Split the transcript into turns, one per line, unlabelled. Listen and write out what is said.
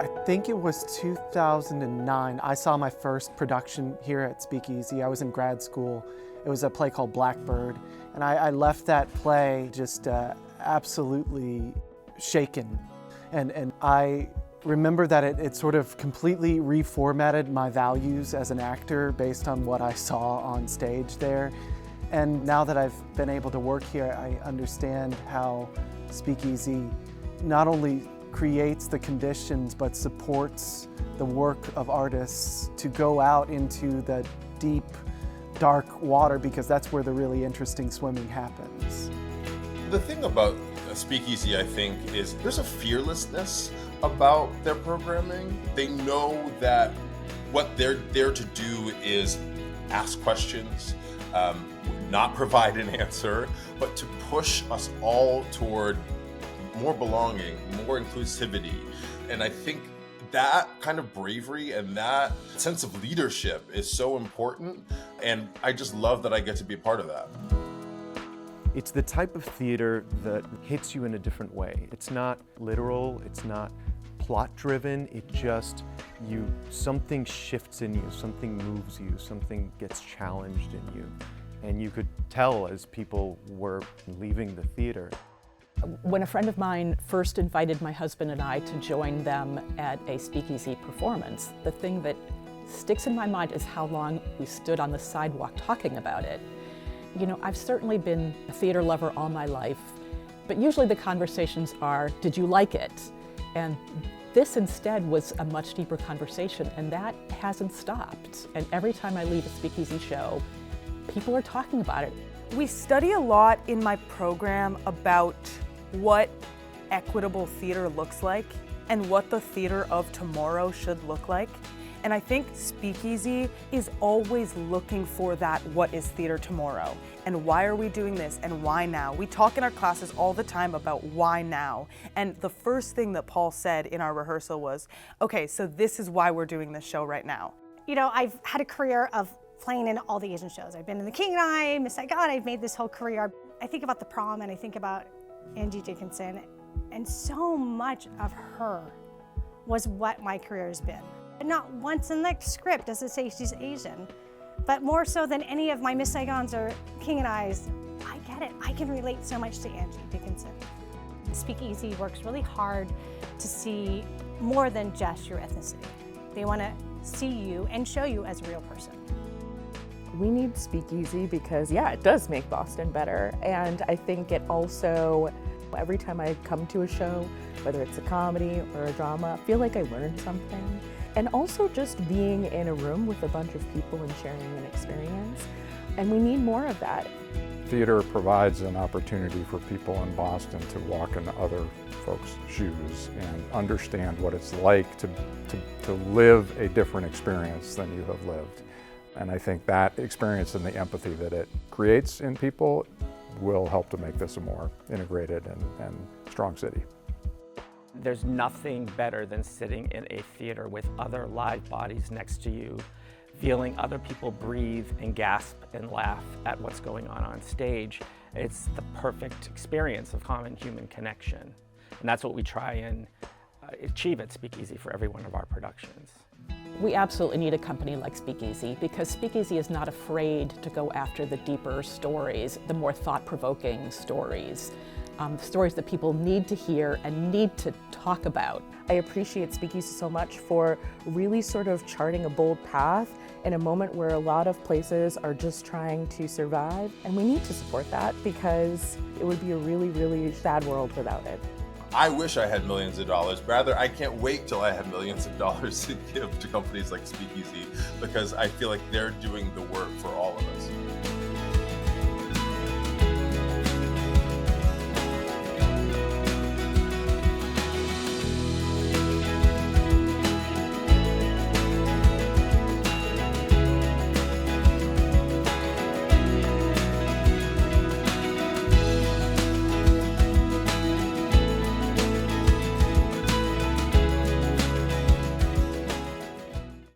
I think it was 2009. I saw my first production here at SpeakEasy. I was in grad school. It was a play called Blackbird, and I left that play just absolutely shaken. And I remember that it sort of completely reformatted my values as an actor based on what I saw on stage there. And now that I've been able to work here, I understand how SpeakEasy not only creates the conditions but supports the work of artists to go out into the deep, dark water, because that's where the really interesting swimming happens.
The thing about SpeakEasy, I think, is there's a fearlessness about their programming. They know that what they're there to do is ask questions, not provide an answer, but to push us all toward more belonging, more inclusivity. And I think that kind of bravery and that sense of leadership is so important. And I just love that I get to be a part of that.
It's the type of theater that hits you in a different way. It's not literal, it's not plot-driven, it just, something shifts in you, something moves you, something gets challenged in you. And you could tell as people were leaving the theater.
When a friend of mine first invited my husband and I to join them at a SpeakEasy performance, the thing that sticks in my mind is how long we stood on the sidewalk talking about it. You know, I've certainly been a theater lover all my life, but usually the conversations are, did you like it? And this instead was a much deeper conversation, and that hasn't stopped. And every time I leave a SpeakEasy show, people are talking about it.
We study a lot in my program about what equitable theater looks like and what the theater of tomorrow should look like. And I think SpeakEasy is always looking for that, what is theater tomorrow? And why are we doing this and why now? We talk in our classes all the time about why now. And the first thing that Paul said in our rehearsal was, okay, so this is why we're doing this show right now.
You know, I've had a career of playing in all the Asian shows. I've been in The King and I, Miss Saigon, I've made this whole career. I think about The Prom and I think about Angie Dickinson, and so much of her was what my career has been. Not once in the script does it say she's Asian, but more so than any of my Miss Saigons or King and I's, I get it. I can relate so much to Angie Dickinson. SpeakEasy works really hard to see more than just your ethnicity. They want to see you and show you as a real person.
We need SpeakEasy because, yeah, it does make Boston better. And I think it also, every time I come to a show, whether it's a comedy or a drama, I feel like I learned something. And also just being in a room with a bunch of people and sharing an experience. And we need more of that.
Theater provides an opportunity for people in Boston to walk in other folks' shoes and understand what it's like to live a different experience than you have lived. And I think that experience and the empathy that it creates in people will help to make this a more integrated and strong city.
There's nothing better than sitting in a theater with other live bodies next to you, feeling other people breathe and gasp and laugh at what's going on stage. It's the perfect experience of common human connection. And that's what we try and achieve at SpeakEasy for every one of our productions.
We absolutely need a company like SpeakEasy because SpeakEasy is not afraid to go after the deeper stories, the more thought-provoking stories, stories that people need to hear and need to talk about.
I appreciate SpeakEasy so much for really sort of charting a bold path in a moment where a lot of places are just trying to survive. And we need to support that because it would be a really, really sad world without it.
I wish I had millions of dollars. Rather, I can't wait till I have millions of dollars to give to companies like SpeakEasy because I feel like they're doing the work for all of us.